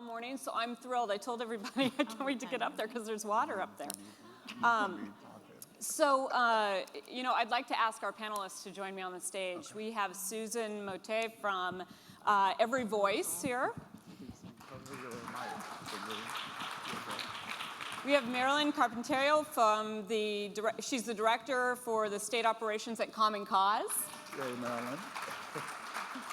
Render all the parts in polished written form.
morning, so I'm thrilled. I told everybody I can't wait to get up there because there's water up there. I'd like to ask our panelists to join me on the stage. We have Susan Matei from Every Voice here. We have Marilyn Carpinterio from she's the director for the state operations at Common Cause. Hey, Marilyn.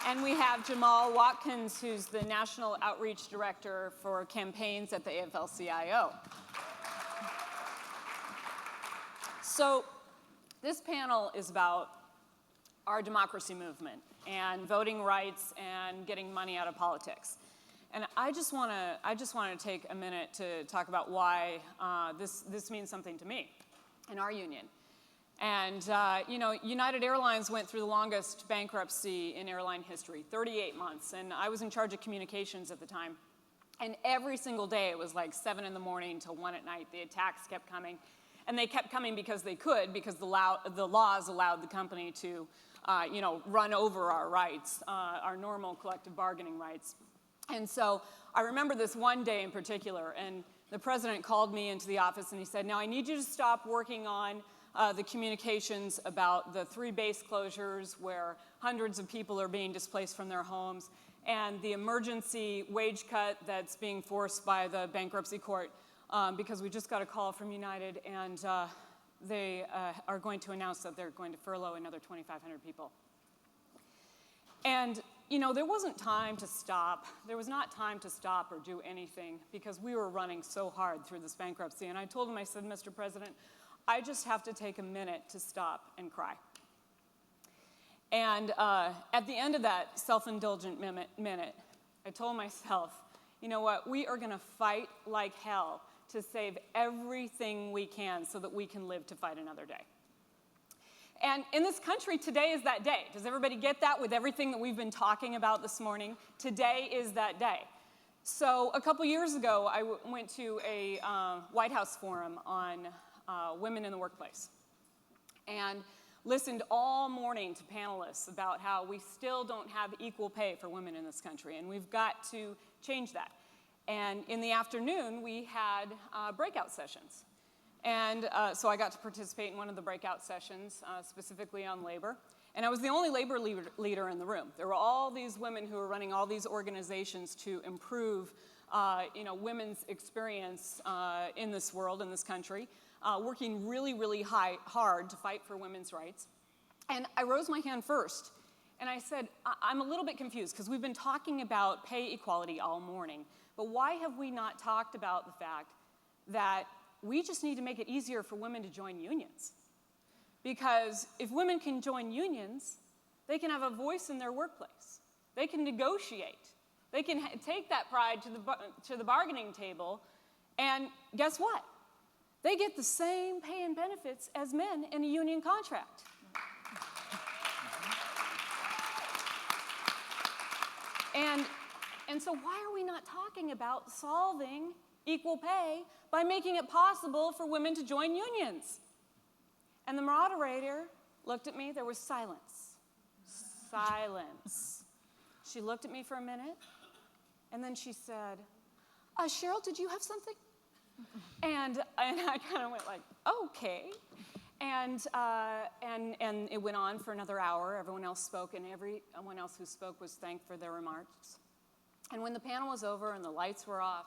And we have Jamal Watkins, who's the National Outreach Director for Campaigns at the AFL-CIO. So this panel is about our democracy movement and voting rights and getting money out of politics. And I just want to take a minute to talk about why this means something to me and our union. And, United Airlines went through the longest bankruptcy in airline history, 38 months. And I was in charge of communications at the time. And every single day, it was like 7 in the morning till 1 at night. The attacks kept coming. And they kept coming because they could, because the laws allowed the company to, run over our rights, our normal collective bargaining rights. And so I remember this one day in particular, and the president called me into the office and he said, now I need you to stop working on the communications about the 3 base closures where hundreds of people are being displaced from their homes and the emergency wage cut that's being forced by the bankruptcy court because we just got a call from United and they are going to announce that they're going to furlough another 2,500 people. And there wasn't time to stop. There was not time to stop or do anything because we were running so hard through this bankruptcy. And I told him, I said, Mr. President, I just have to take a minute to stop and cry. And at the end of that self-indulgent minute, I told myself, you know what, we are going to fight like hell to save everything we can so that we can live to fight another day. And in this country, today is that day. Does everybody get that with everything that we've been talking about this morning? Today is that day. So a couple years ago, I went to a White House forum on women in the workplace and listened all morning to panelists about how we still don't have equal pay for women in this country, and we've got to change that. And in the afternoon, we had breakout sessions. And so I got to participate in one of the breakout sessions, specifically on labor. And I was the only labor leader in the room. There were all these women who were running all these organizations to improve women's experience in this world, in this country, working really, really hard to fight for women's rights. And I rose my hand first. And I said, I'm a little bit confused because we've been talking about pay equality all morning. But why have we not talked about the fact that we just need to make it easier for women to join unions? Because if women can join unions, they can have a voice in their workplace. They can negotiate. They can take that pride to the bargaining table. And guess what? They get the same pay and benefits as men in a union contract. And so why are we not talking about solving equal pay by making it possible for women to join unions? And the moderator looked at me. There was silence. Silence. She looked at me for a minute, and then she said, Cheryl, did you have something? And I kind of went like, okay. And it went on for another hour. Everyone else spoke, and everyone else who spoke was thanked for their remarks. And when the panel was over and the lights were off,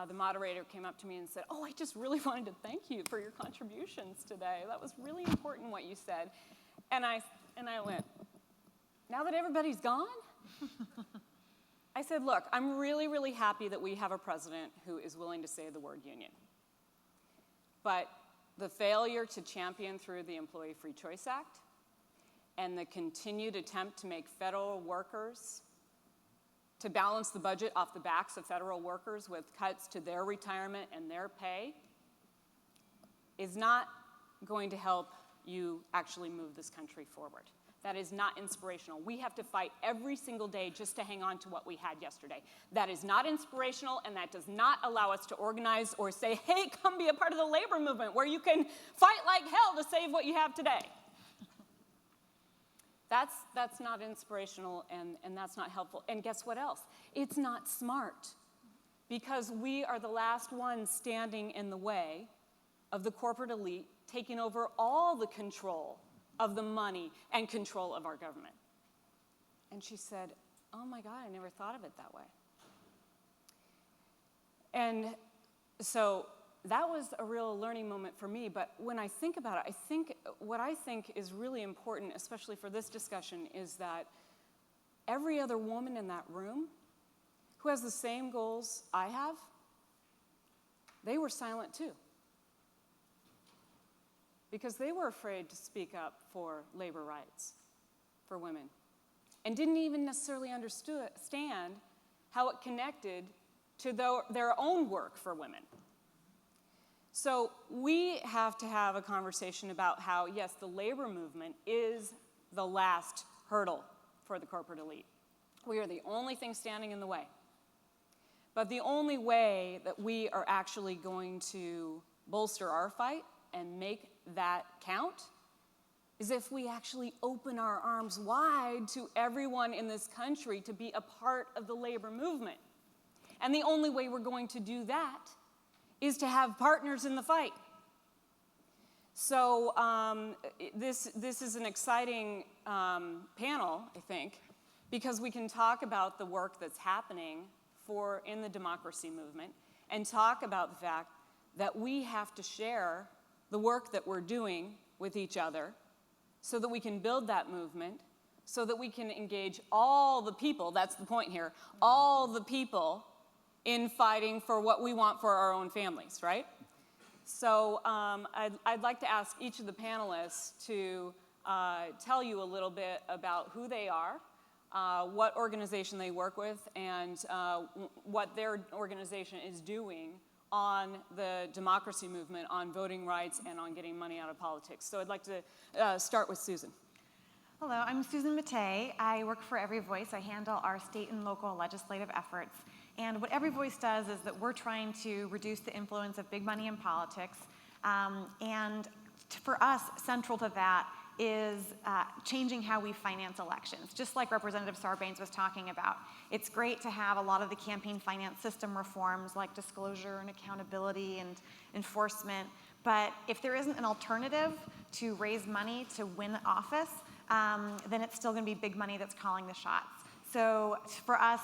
the moderator came up to me and said, I just really wanted to thank you for your contributions today. That was really important what you said. And I went, now that everybody's gone? I said, look, I'm really, really happy that we have a president who is willing to say the word union. But the failure to champion through the Employee Free Choice Act and the continued attempt to make federal workers, to balance the budget off the backs of federal workers with cuts to their retirement and their pay, is not going to help you actually move this country forward. That is not inspirational. We have to fight every single day just to hang on to what we had yesterday. That is not inspirational, and that does not allow us to organize or say, hey, come be a part of the labor movement where you can fight like hell to save what you have today. That's not inspirational, and that's not helpful. And guess what else? It's not smart. because we are the last ones standing in the way of the corporate elite taking over all the control of the money and control of our government. And she said, oh my God, I never thought of it that way. And so that was a real learning moment for me. But when I think about it, what I think is really important, especially for this discussion, is that every other woman in that room who has the same goals I have, they were silent too. Because they were afraid to speak up for labor rights for women and didn't even necessarily understand how it connected to their own work for women. So we have to have a conversation about how, yes, the labor movement is the last hurdle for the corporate elite. We are the only thing standing in the way. But the only way that we are actually going to bolster our fight and make that count is if we actually open our arms wide to everyone in this country to be a part of the labor movement. And the only way we're going to do that is to have partners in the fight. So this is an exciting panel, I think, because we can talk about the work that's happening in the democracy movement and talk about the fact that we have to share the work that we're doing with each other so that we can build that movement, so that we can engage all the people, that's the point here, all the people in fighting for what we want for our own families, right? So I'd like to ask each of the panelists to tell you a little bit about who they are, what organization they work with, and what their organization is doing on the democracy movement, on voting rights, and on getting money out of politics. So I'd like to start with Susan. Hello, I'm Susan Matei. I work for Every Voice. I handle our state and local legislative efforts. And what Every Voice does is that we're trying to reduce the influence of big money in politics. And for us, central to that is changing how we finance elections, just like Representative Sarbanes was talking about. It's great to have a lot of the campaign finance system reforms like disclosure and accountability and enforcement, but if there isn't an alternative to raise money to win office, then it's still going to be big money that's calling the shots. So for us,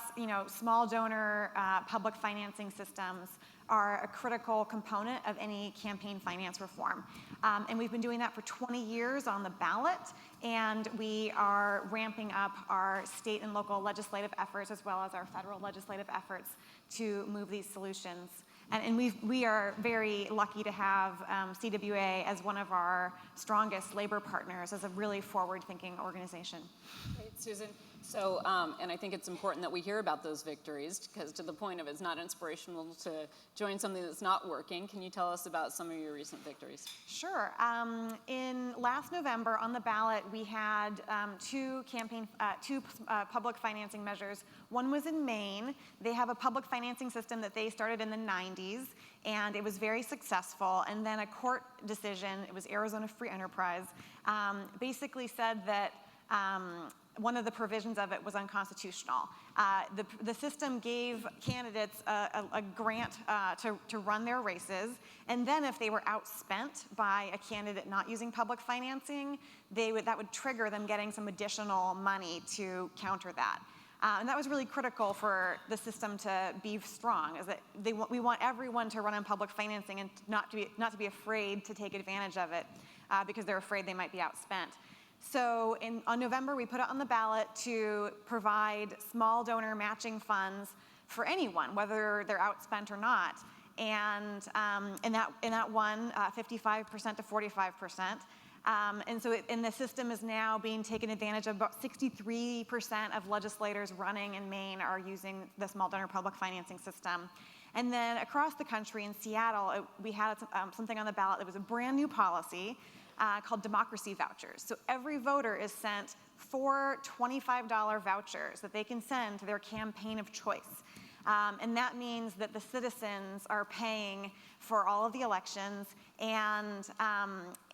small donor public financing systems are a critical component of any campaign finance reform. And we've been doing that for 20 years on the ballot, and we are ramping up our state and local legislative efforts as well as our federal legislative efforts to move these solutions. And we are very lucky to have CWA as one of our strongest labor partners, as a really forward-thinking organization. Great, Susan. So, and I think it's important that we hear about those victories, because to the point of it's not inspirational to join something that's not working. Can you tell us about some of your recent victories? Sure. In last November on the ballot, we had two public financing measures. One was in Maine. They have a public financing system that they started in the 90s, and it was very successful. And then a court decision, it was Arizona Free Enterprise, basically said that one of the provisions of it was unconstitutional. The system gave candidates a grant to run their races, and then if they were outspent by a candidate not using public financing, that would trigger them getting some additional money to counter that. And that was really critical for the system to be strong, is that we want everyone to run on public financing and not to be afraid to take advantage of it because they're afraid they might be outspent. So on November, we put it on the ballot to provide small donor matching funds for anyone, whether they're outspent or not. And that won 55% to 45%. And so the system is now being taken advantage of. About 63% of legislators running in Maine are using the small donor public financing system. And then across the country in Seattle, we had something on the ballot that was a brand new policy called democracy vouchers. So every voter is sent 4 $25 vouchers that they can send to their campaign of choice. And that means that the citizens are paying for all of the elections, and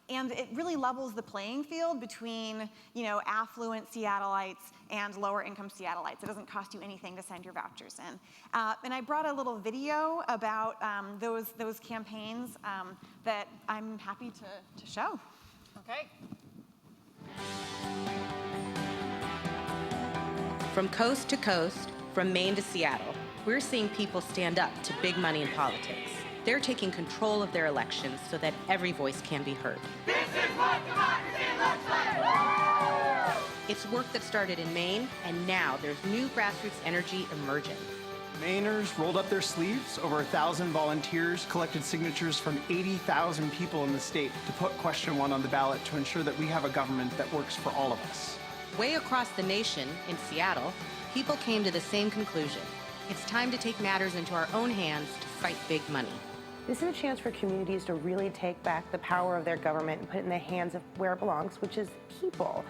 And it really levels the playing field between, affluent Seattleites and lower income Seattleites. It doesn't cost you anything to send your vouchers in. And I brought a little video about those campaigns that I'm happy to show. Okay. From coast to coast, from Maine to Seattle, we're seeing people stand up to big money in politics. They're taking control of their elections so that every voice can be heard. This is what democracy looks like! It's work that started in Maine, and now there's new grassroots energy emerging. Mainers rolled up their sleeves. Over 1,000 volunteers collected signatures from 80,000 people in the state to put question 1 on the ballot to ensure that we have a government that works for all of us. Way across the nation, in Seattle, people came to the same conclusion. It's time to take matters into our own hands to fight big money. This is a chance for communities to really take back the power of their government and put it in the hands of where it belongs, which is people.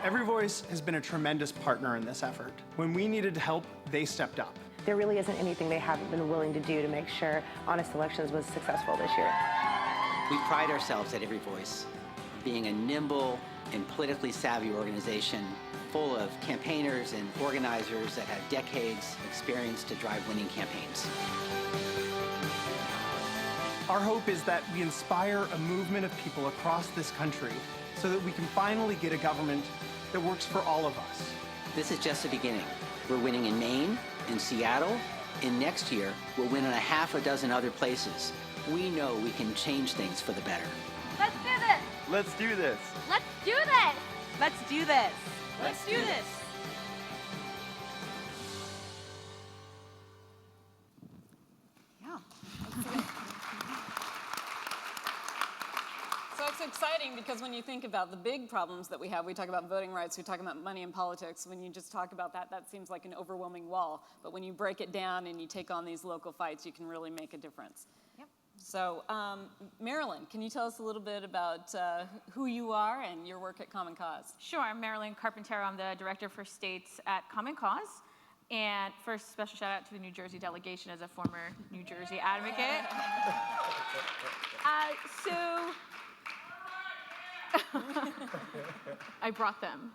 Every Voice has been a tremendous partner in this effort. When we needed help, they stepped up. There really isn't anything they haven't been willing to do to make sure Honest Elections was successful this year. We pride ourselves at Every Voice being a nimble and politically savvy organization full of campaigners and organizers that have decades experience to drive winning campaigns. Our hope is that we inspire a movement of people across this country so that we can finally get a government that works for all of us. This is just the beginning. We're winning in Maine, in Seattle, and next year we'll win in a half a dozen other places. We know we can change things for the better. Let's do this! Let's do this! Let's do this! Let's do this. Let's do this. Yeah. So it's exciting because when you think about the big problems that we have, we talk about voting rights, we talk about money in politics. When you just talk about that, that seems like an overwhelming wall. But when you break it down and you take on these local fights, you can really make a difference. Yep. So, Marilyn, can you tell us a little bit about who you are and your work at Common Cause? Sure, I'm Marilyn Carpentero. I'm the Director for States at Common Cause. And first, special shout out to the New Jersey delegation as a former New Jersey advocate. I brought them.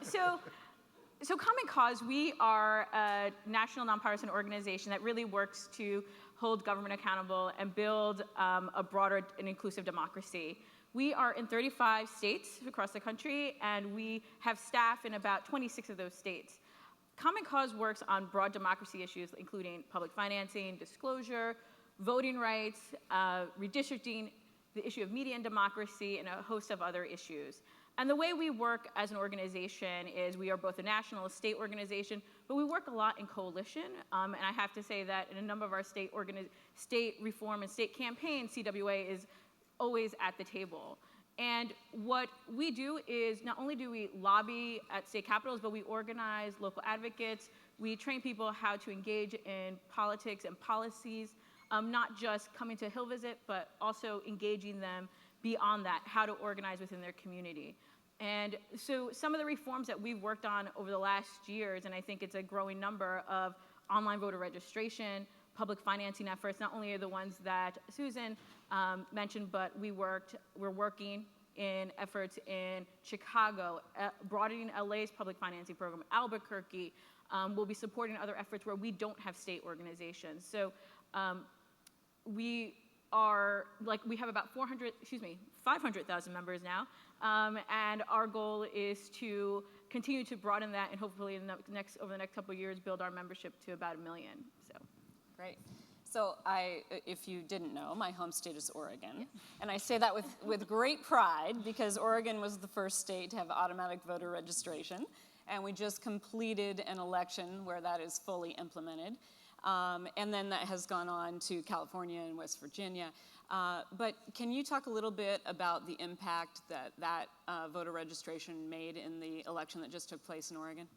So Common Cause, we are a national nonpartisan organization that really works to hold government accountable and build a broader and inclusive democracy. We are in 35 states across the country, and we have staff in about 26 of those states. Common Cause works on broad democracy issues, including public financing, disclosure, voting rights, redistricting, the issue of media and democracy, and a host of other issues. And the way we work as an organization is we are both a national and state organization, but we work a lot in coalition. And I have to say that in a number of our state reform and state campaigns, CWA is always at the table. And what we do is not only do we lobby at state capitals, but we organize local advocates. We train people how to engage in politics and policies, not just coming to a Hill visit, but also engaging them beyond that, how to organize within their community. And so some of the reforms that we've worked on over the last years, and I think it's a growing number, of online voter registration, public financing efforts, not only are the ones that Susan mentioned, but we're working in efforts in Chicago, broadening LA's public financing program, Albuquerque. We'll be supporting other efforts where we don't have state organizations. So we have about 500,000 members now, and our goal is to continue to broaden that, and hopefully over the next couple of years build our membership to about 1 million. So, great. So if you didn't know, my home state is Oregon, and I say that with great pride because Oregon was the first state to have automatic voter registration, and we just completed an election where that is fully implemented. And then that has gone on to California and West Virginia. But can you talk a little bit about the impact that voter registration made in the election that just took place in Oregon?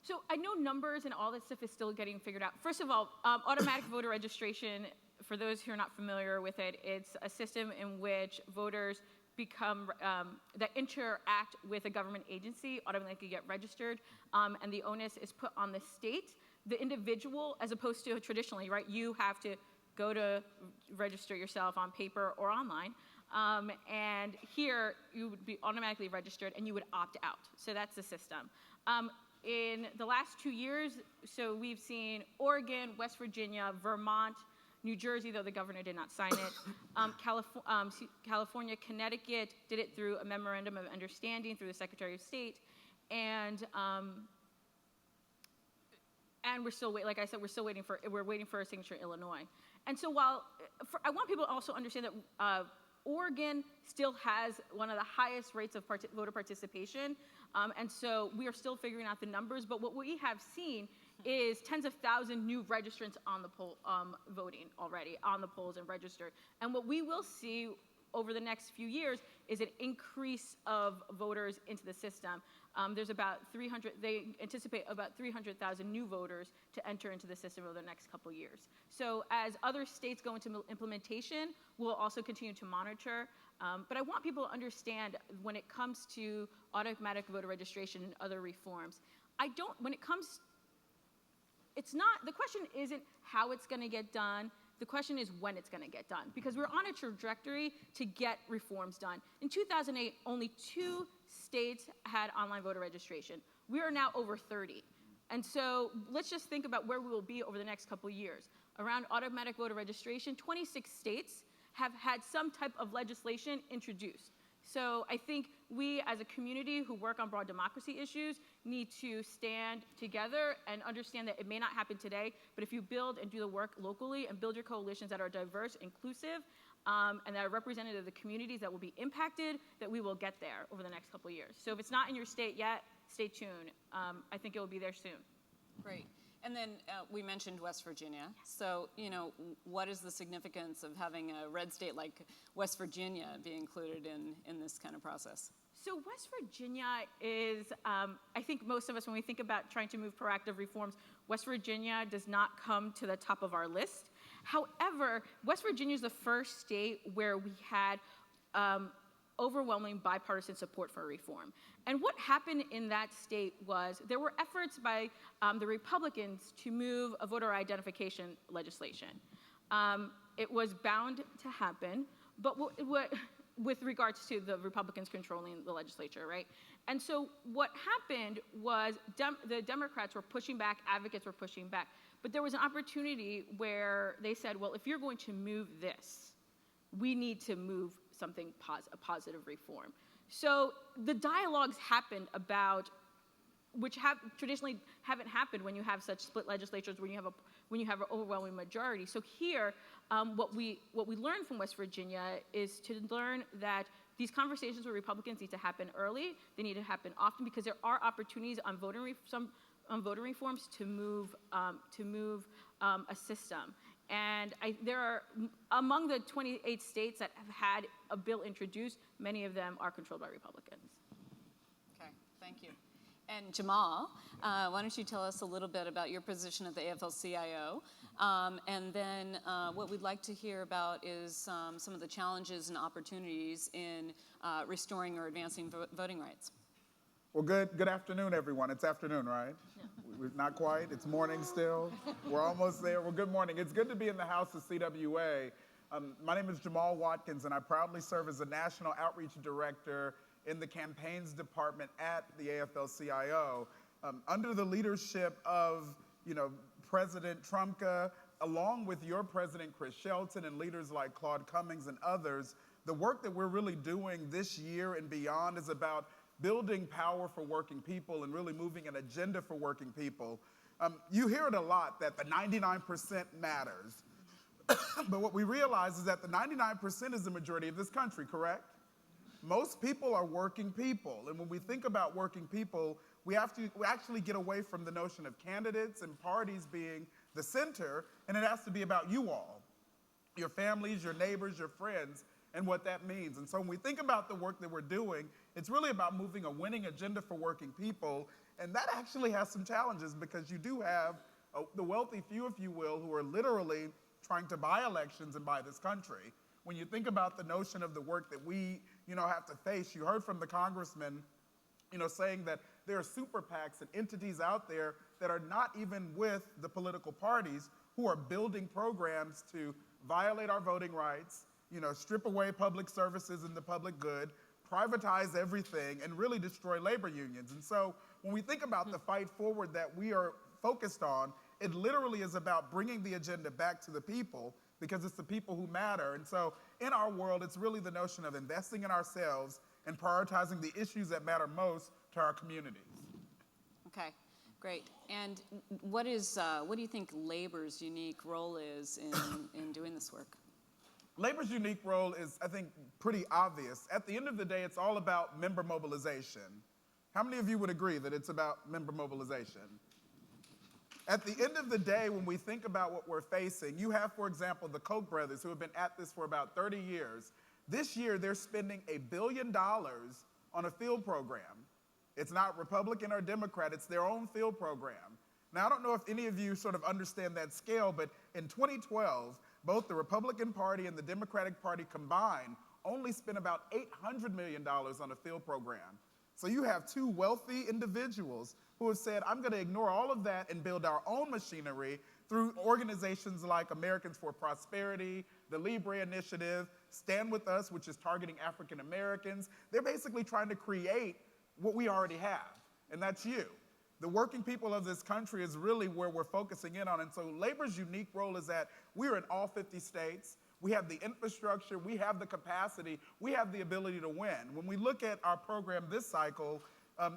So I know numbers and all that stuff is still getting figured out. First of all, automatic voter registration, for those who are not familiar with it, it's a system in which voters that interact with a government agency automatically get registered, and the onus is put on the state. The individual, as opposed to traditionally, right, you have to go to register yourself on paper or online. And here, you would be automatically registered and you would opt out. So that's the system. In the last 2 years, so we've seen Oregon, West Virginia, Vermont, New Jersey, though the governor did not sign it, California, Connecticut did it through a memorandum of understanding through the Secretary of State, and we're still waiting. Like I said, we're waiting for a signature in Illinois. And so I want people to also understand that Oregon still has one of the highest rates of voter participation, and so we are still figuring out the numbers. But what we have seen is tens of thousands new registrants on the poll, voting already on the polls and registered. And what we will see over the next few years is an increase of voters into the system. There's about they anticipate about 300,000 new voters to enter into the system over the next couple years. So as other states go into implementation, we'll also continue to monitor. But I want people to understand when it comes to automatic voter registration and other reforms, the question isn't how it's going to get done. The question is when it's going to get done, because we're on a trajectory to get reforms done. In 2008, only 2 states had online voter registration. We are now over 30. And so let's just think about where we will be over the next couple years. Around automatic voter registration, 26 states have had some type of legislation introduced. So I think we as a community who work on broad democracy issues need to stand together and understand that it may not happen today, but if you build and do the work locally and build your coalitions that are diverse, inclusive, and that are representative of the communities that will be impacted, that we will get there over the next couple of years. So if it's not in your state yet, stay tuned. I think it will be there soon. Great. And then we mentioned West Virginia. So, what is the significance of having a red state like West Virginia be included in this kind of process? So West Virginia is, I think most of us, when we think about trying to move proactive reforms, West Virginia does not come to the top of our list. However, West Virginia is the first state where we had overwhelming bipartisan support for reform. And what happened in that state was there were efforts by the Republicans to move a voter identification legislation. It was bound to happen, but with regards to the Republicans controlling the legislature, right? And so what happened was the Democrats were pushing back, advocates were pushing back, but there was an opportunity where they said, well, if you're going to move this, we need to move something a positive reform. So the dialogues happened about, which traditionally haven't happened when you have such split legislatures, when you have an overwhelming majority. So here, what we learned from West Virginia is to learn that these conversations with Republicans need to happen early. They need to happen often because there are opportunities on voter reforms to move a system. And there are, among the 28 states that have had a bill introduced, many of them are controlled by Republicans. Okay, thank you. And Jamal, why don't you tell us a little bit about your position at the AFL-CIO, and then what we'd like to hear about is some of the challenges and opportunities in restoring or advancing voting rights. Well, good afternoon, everyone. It's afternoon, right? Yeah. We're not quite. It's morning still. We're almost there. Well, good morning. It's good to be in the house of CWA. My name is Jamal Watkins, and I proudly serve as the National Outreach Director in the Campaigns Department at the AFL-CIO. Under the leadership of, President Trumka, along with your President Chris Shelton and leaders like Claude Cummings and others, the work that we're really doing this year and beyond is about building power for working people and really moving an agenda for working people. You hear it a lot that the 99% matters. But what we realize is that the 99% is the majority of this country, correct? Most people are working people. And when we think about working people, we actually get away from the notion of candidates and parties being the center, and it has to be about you all, your families, your neighbors, your friends, and what that means. And so when we think about the work that we're doing, it's really about moving a winning agenda for working people, and that actually has some challenges because you do have the wealthy few, if you will, who are literally trying to buy elections and buy this country. When you think about the notion of the work that we, have to face, you heard from the congressman, saying that there are super PACs and entities out there that are not even with the political parties who are building programs to violate our voting rights, strip away public services and the public good, privatize everything, and really destroy labor unions. And so when we think about the fight forward that we are focused on, it literally is about bringing the agenda back to the people, because it's the people who matter. And so in our world, it's really the notion of investing in ourselves and prioritizing the issues that matter most to our communities. Okay, great. And what do you think labor's unique role is in doing this work? Labor's unique role is, I think, pretty obvious. At the end of the day, it's all about member mobilization. How many of you would agree that it's about member mobilization? At the end of the day, when we think about what we're facing, you have, for example, the Koch brothers, who have been at this for about 30 years. This year, they're spending $1 billion on a field program. It's not Republican or Democrat, it's their own field program. Now, I don't know if any of you sort of understand that scale, but in 2012, both the Republican Party and the Democratic Party combined only spent about $800 million on a field program. So you have two wealthy individuals who have said, I'm going to ignore all of that and build our own machinery through organizations like Americans for Prosperity, the Libre Initiative, Stand With Us, which is targeting African Americans. They're basically trying to create what we already have, and that's you. The working people of this country is really where we're focusing in on. And so labor's unique role is that we're in all 50 states. We have the infrastructure, we have the capacity, we have the ability to win. When we look at our program this cycle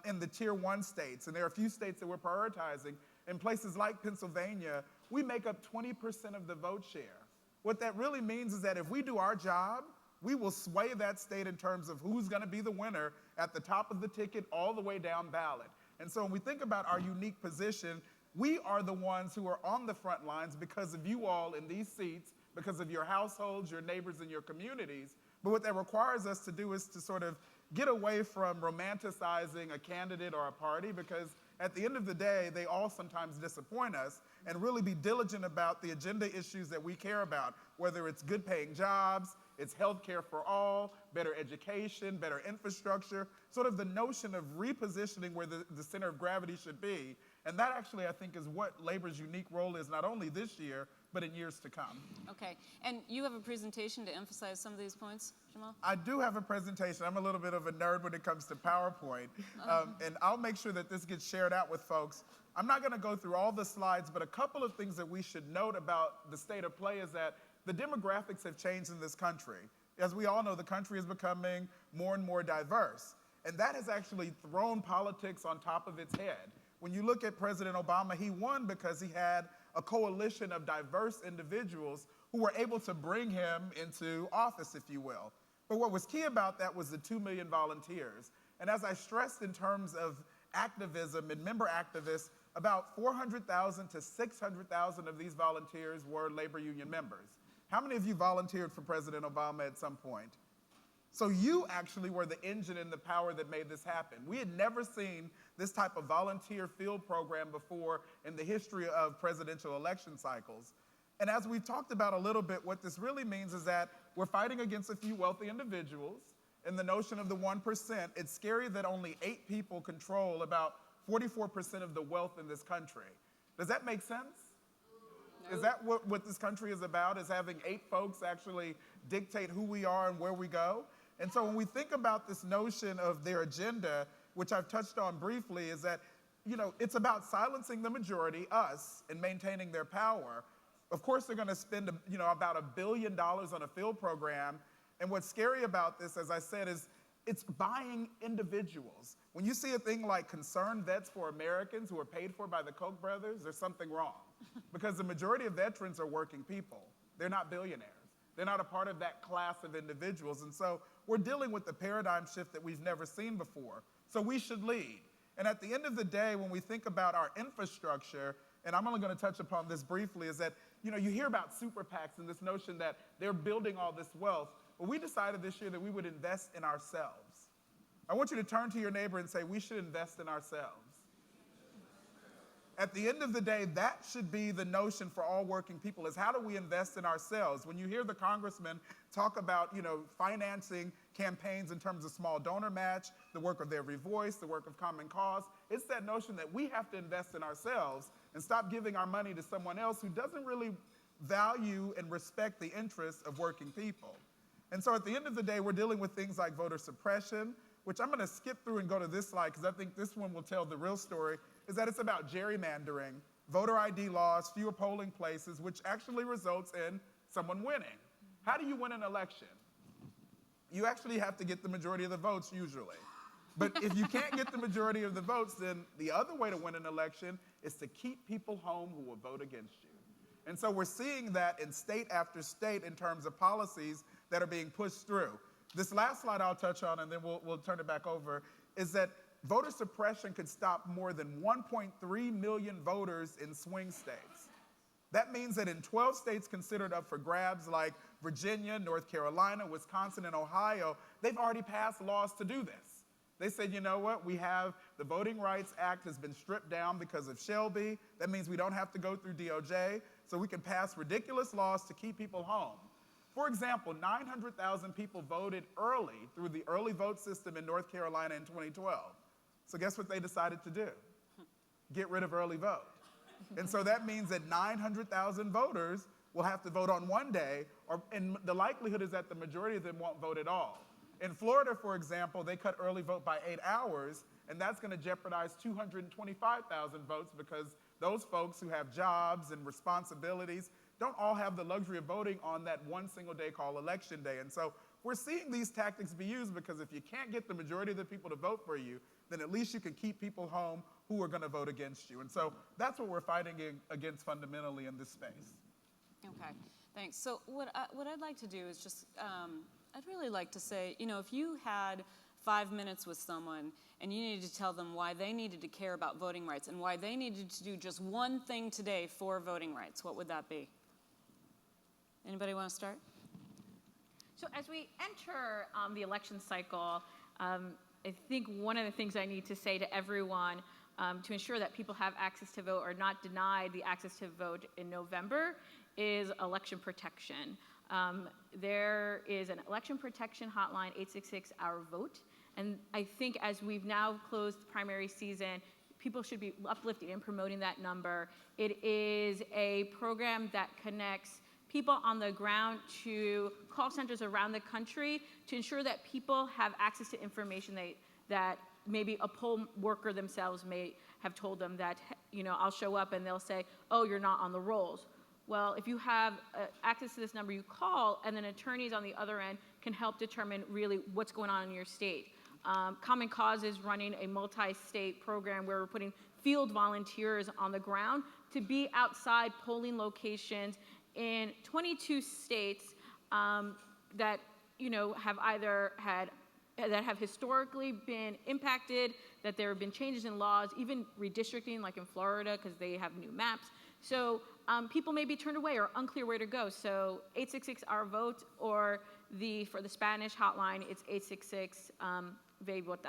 in the tier 1 states, and there are a few states that we're prioritizing, in places like Pennsylvania, we make up 20% of the vote share. What that really means is that if we do our job, we will sway that state in terms of who's going to be the winner at the top of the ticket all the way down ballot. And so when we think about our unique position, we are the ones who are on the front lines because of you all in these seats, because of your households, your neighbors, and your communities. But what that requires us to do is to sort of get away from romanticizing a candidate or a party, because at the end of the day, they all sometimes disappoint us, and really be diligent about the agenda issues that we care about, whether it's good paying jobs, it's health care for all, better education, better infrastructure, sort of the notion of repositioning where the center of gravity should be. And that actually, I think, is what labor's unique role is, not only this year, but in years to come. Okay, and you have a presentation to emphasize some of these points, Jamal? I do have a presentation. I'm a little bit of a nerd when it comes to PowerPoint, and I'll make sure that this gets shared out with folks. I'm not gonna go through all the slides, but a couple of things that we should note about the state of play is that the demographics have changed in this country. As we all know, the country is becoming more and more diverse, and that has actually thrown politics on top of its head. When you look at President Obama, he won because he had a coalition of diverse individuals who were able to bring him into office, if you will. But what was key about that was the 2 million volunteers. And as I stressed in terms of activism and member activists, about 400,000 to 600,000 of these volunteers were labor union members. How many of you volunteered for President Obama at some point? So you actually were the engine and the power that made this happen. We had never seen this type of volunteer field program before in the history of presidential election cycles. And as we talked about a little bit, what this really means is that we're fighting against a few wealthy individuals and the notion of the 1%. It's scary that only 8 people control about 44% of the wealth in this country. Does that make sense? No. Is that what this country is about, is having 8 folks actually dictate who we are and where we go? And so when we think about this notion of their agenda, which I've touched on briefly, is that, it's about silencing the majority, us, and maintaining their power. Of course, they're gonna spend, about $1 billion on a field program. And what's scary about this, as I said, is it's buying individuals. When you see a thing like Concerned Vets for Americans who are paid for by the Koch brothers, there's something wrong. Because the majority of veterans are working people. They're not billionaires. They're not a part of that class of individuals. And so we're dealing with the paradigm shift that we've never seen before. So we should lead. And at the end of the day, when we think about our infrastructure, and I'm only going to touch upon this briefly, is that, you hear about super PACs and this notion that they're building all this wealth. But we decided this year that we would invest in ourselves. I want you to turn to your neighbor and say, we should invest in ourselves. At the end of the day, that should be the notion for all working people, is how do we invest in ourselves? When you hear the congressman talk about, financing campaigns in terms of small donor match, the work of Every Voice, the work of Common Cause, it's that notion that we have to invest in ourselves and stop giving our money to someone else who doesn't really value and respect the interests of working people. And so at the end of the day, we're dealing with things like voter suppression, which I'm going to skip through and go to this slide because I think this one will tell the real story, is that it's about gerrymandering, voter ID laws, fewer polling places, which actually results in someone winning. How do you win an election? You actually have to get the majority of the votes usually. But if you can't get the majority of the votes, then the other way to win an election is to keep people home who will vote against you. And so we're seeing that in state after state in terms of policies that are being pushed through. This last slide I'll touch on, and then we'll turn it back over, is that voter suppression could stop more than 1.3 million voters in swing states. That means that in 12 states considered up for grabs like Virginia, North Carolina, Wisconsin, and Ohio, they've already passed laws to do this. They said, you know what, we have the Voting Rights Act has been stripped down because of Shelby. That means we don't have to go through DOJ, so we can pass ridiculous laws to keep people home. For example, 900,000 people voted early through the early vote system in North Carolina in 2012. So guess what they decided to do? Get rid of early vote. And so that means that 900,000 voters will have to vote on one day, and the likelihood is that the majority of them won't vote at all. In Florida, for example, they cut early vote by 8 hours, and that's going to jeopardize 225,000 votes because those folks who have jobs and responsibilities don't all have the luxury of voting on that one single day called Election Day. And so we're seeing these tactics be used because if you can't get the majority of the people to vote for you, then at least you can keep people home who are going to vote against you. And so that's what we're fighting against fundamentally in this space. Okay, thanks. So what I'd like to do is just, I'd really like to say, you know, if you had 5 minutes with someone and you needed to tell them why they needed to care about voting rights and why they needed to do just one thing today for voting rights, what would that be? Anybody want to start? So as we enter the election cycle, I think one of the things I need to say to everyone to ensure that people have access to vote or not denied the access to vote in November is election protection. There is an election protection hotline, 866-OUR-VOTE, and I think as we've now closed the primary season, people should be uplifting and promoting that number. It is a program that connects people on the ground to call centers around the country to ensure that people have access to information that maybe a poll worker themselves may have told them that, you know, I'll show up and they'll say, oh, you're not on the rolls. Well, if you have access to this number, you call, and then attorneys on the other end can help determine really what's going on in your state. Common Cause is running a multi-state program where we're putting field volunteers on the ground to be outside polling locations in 22 states that, you know, have either had that have historically been impacted, that there have been changes in laws, even redistricting, like in Florida, because they have new maps. So people may be turned away or unclear where to go. So 866-OUR-VOTE, or for the Spanish hotline, it's 866-VE VOTA.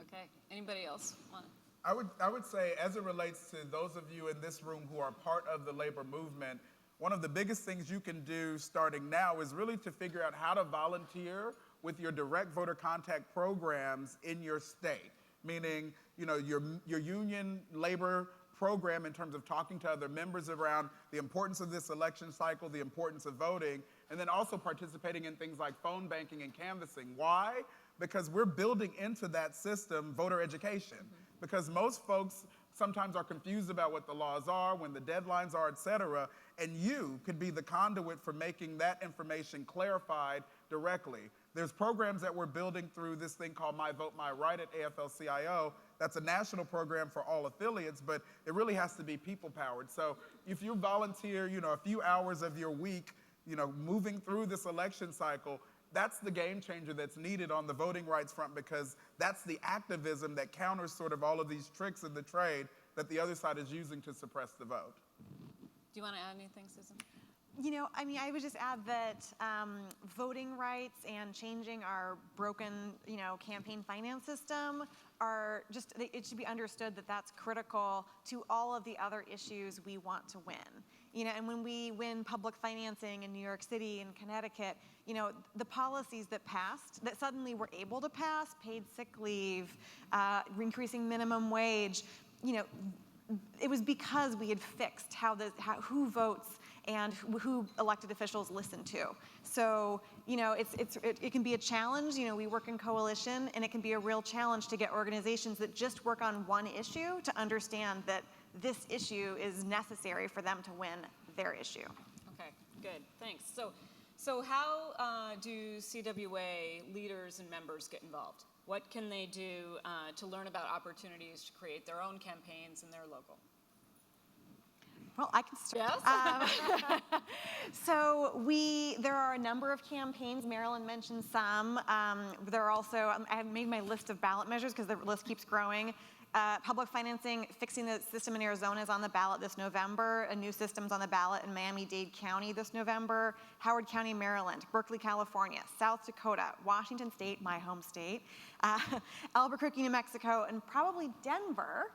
Okay. Anybody else want? I would say, as it relates to those of you in this room who are part of the labor movement, one of the biggest things you can do starting now is really to figure out how to volunteer with your direct voter contact programs in your state. Meaning, you know, your union labor program in terms of talking to other members around the importance of this election cycle, the importance of voting, and then also participating in things like phone banking and canvassing. Why? Because we're building into that system voter education. Because most folks sometimes are confused about what the laws are, when the deadlines are, et cetera, and you could be the conduit for making that information clarified directly. There's programs that we're building through this thing called My Vote, My Right at AFL-CIO. That's a national program for all affiliates, but it really has to be people-powered. So if you volunteer, you know, a few hours of your week, you know, moving through this election cycle, that's the game changer that's needed on the voting rights front, because that's the activism that counters sort of all of these tricks in the trade that the other side is using to suppress the vote. Do you want to add anything, Susan? You know, I mean, I would just add that voting rights and changing our broken, you know, campaign finance system are just, it should be understood that that's critical to all of the other issues we want to win. You know, and when we win public financing in New York City and Connecticut, you know, the policies that passed, that suddenly we're able to pass, paid sick leave, increasing minimum wage, you know, it was because we had fixed who votes and who elected officials listen to. So, it can be a challenge. We work in coalition, and it can be a real challenge to get organizations that just work on one issue to understand that this issue is necessary for them to win their issue. Okay, good, thanks. So how do CWA leaders and members get involved? What can they do to learn about opportunities to create their own campaigns in their local? Well, I can start. Yes? So there are a number of campaigns. Marilyn mentioned some. There are also, I have made my list of ballot measures because the list keeps growing. Public financing, fixing the system in Arizona is on the ballot this November. A new system's on the ballot in Miami-Dade County this November. Howard County, Maryland. Berkeley, California. South Dakota. Washington State, my home state. Albuquerque, New Mexico, and probably Denver.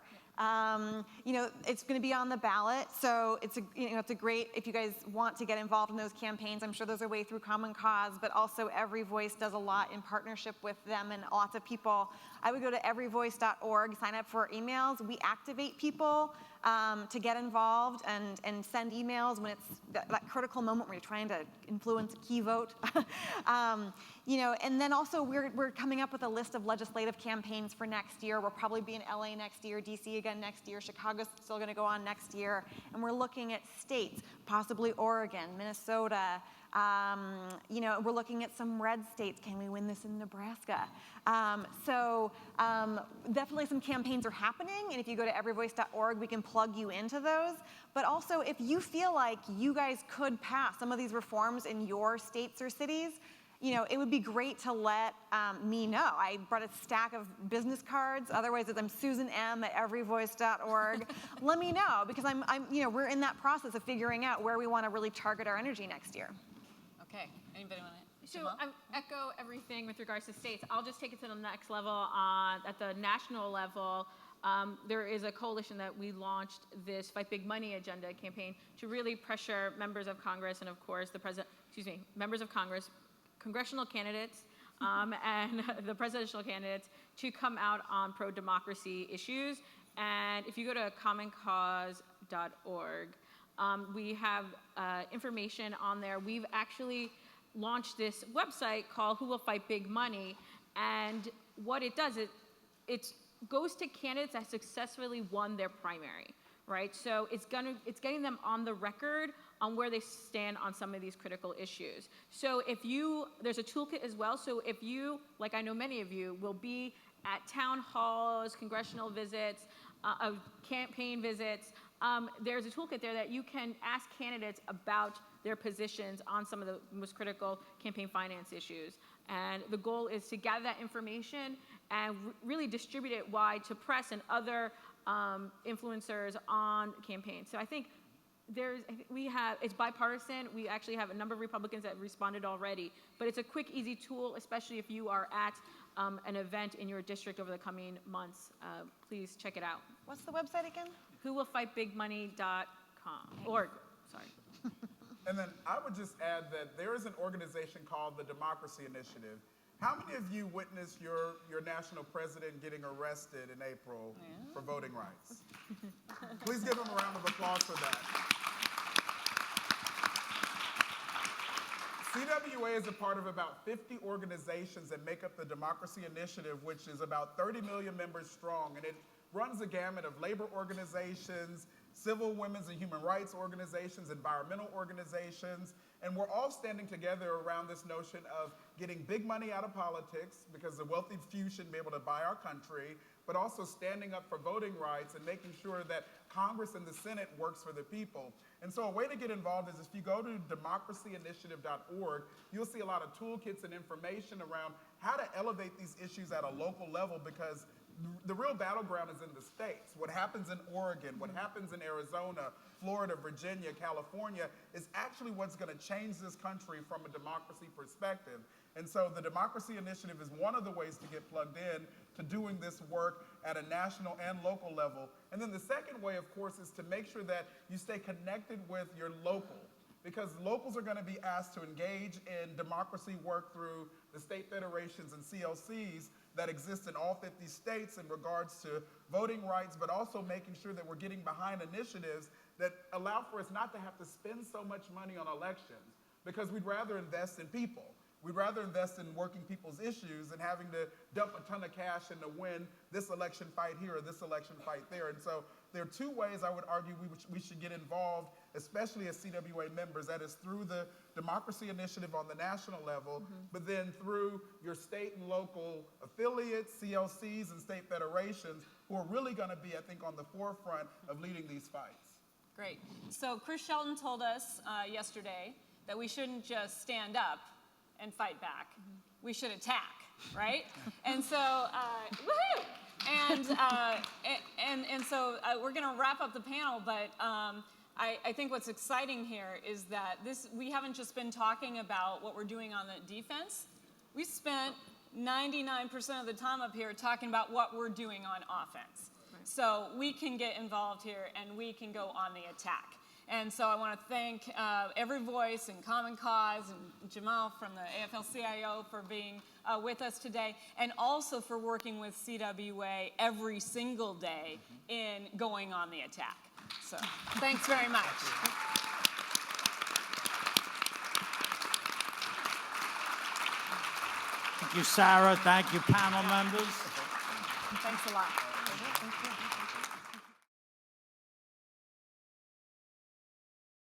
It's going to be on the ballot, so it's a great, if you guys want to get involved in those campaigns. I'm sure there's a way through Common Cause, but also Every Voice does a lot in partnership with them and lots of people. I would go to everyvoice.org, sign up for emails. We activate people to get involved and send emails when it's that critical moment where you're trying to influence a key vote. And then also we're coming up with a list of legislative campaigns for next year. We'll probably be in LA next year, DC again next year, Chicago's still going to go on next year. And we're looking at states, possibly Oregon, Minnesota. We're looking at some red states. Can we win this in Nebraska? Definitely some campaigns are happening, and if you go to everyvoice.org, we can plug you into those. But also, if you feel like you guys could pass some of these reforms in your states or cities, it would be great to let me know. I brought a stack of business cards. Otherwise, I'm Susan M. at everyvoice.org. Let me know, because we're in that process of figuring out where we want to really target our energy next year. Okay, anybody want to? So I echo everything with regards to states. I'll just take it to the next level. At the national level, there is a coalition that we launched, this Fight Big Money agenda campaign, to really pressure members of Congress and, of course, members of Congress, congressional candidates, and the presidential candidates to come out on pro-democracy issues. And if you go to commoncause.org, we have information on there. We've actually launched this website called Who Will Fight Big Money, and what it does is it goes to candidates that successfully won their primary, right? So it's getting them on the record on where they stand on some of these critical issues. So there's a toolkit as well. So if you, like I know many of you, will be at town halls, congressional visits, campaign visits, there's a toolkit there that you can ask candidates about their positions on some of the most critical campaign finance issues. And the goal is to gather that information and really distribute it wide to press and other influencers on campaigns. So I think it's bipartisan. We actually have a number of Republicans that responded already, but it's a quick, easy tool, especially if you are at an event in your district over the coming months. Please check it out. What's the website again? whowillfightbigmoney.org. Sorry. And then I would just add that there is an organization called the Democracy Initiative. How many of you witnessed your national president getting arrested in April for voting rights? Please give him a round of applause for that. CWA is a part of about 50 organizations that make up the Democracy Initiative, which is about 30 million members strong, and it runs a gamut of labor organizations, civil, women's, and human rights organizations, environmental organizations, and we're all standing together around this notion of getting big money out of politics, because the wealthy few shouldn't be able to buy our country, but also standing up for voting rights and making sure that Congress and the Senate works for the people. And so a way to get involved is if you go to democracyinitiative.org, you'll see a lot of toolkits and information around how to elevate these issues at a local level, because the real battleground is in the states. What happens in Oregon, what happens in Arizona, Florida, Virginia, California is actually what's going to change this country from a democracy perspective. And so the Democracy Initiative is one of the ways to get plugged in to doing this work at a national and local level. And then the second way, of course, is to make sure that you stay connected with your local, because locals are going to be asked to engage in democracy work through the state federations and CLCs, that exist in all 50 states in regards to voting rights, but also making sure that we're getting behind initiatives that allow for us not to have to spend so much money on elections, because we'd rather invest in people. We'd rather invest in working people's issues than having to dump a ton of cash in to win this election fight here or this election fight there. And so there are two ways I would argue we should get involved, especially as CWA members. That is through the Democracy Initiative on the national level, but then through your state and local affiliates, CLCs, and state federations, who are really going to be, I think, on the forefront of leading these fights. Great. So Chris Shelton told us yesterday that we shouldn't just stand up and fight back. We should attack, right? And so, woohoo! And so we're going to wrap up the panel, but I think what's exciting here is that we haven't just been talking about what we're doing on the defense. We spent 99% of the time up here talking about what we're doing on offense. Right. So we can get involved here and we can go on the attack. And so I want to thank Every Voice and Common Cause and Jamal from the AFL-CIO for being with us today, and also for working with CWA every single day in going on the attack. So thanks very much. Thank you, Sarah. Thank you, panel members. Thanks a lot.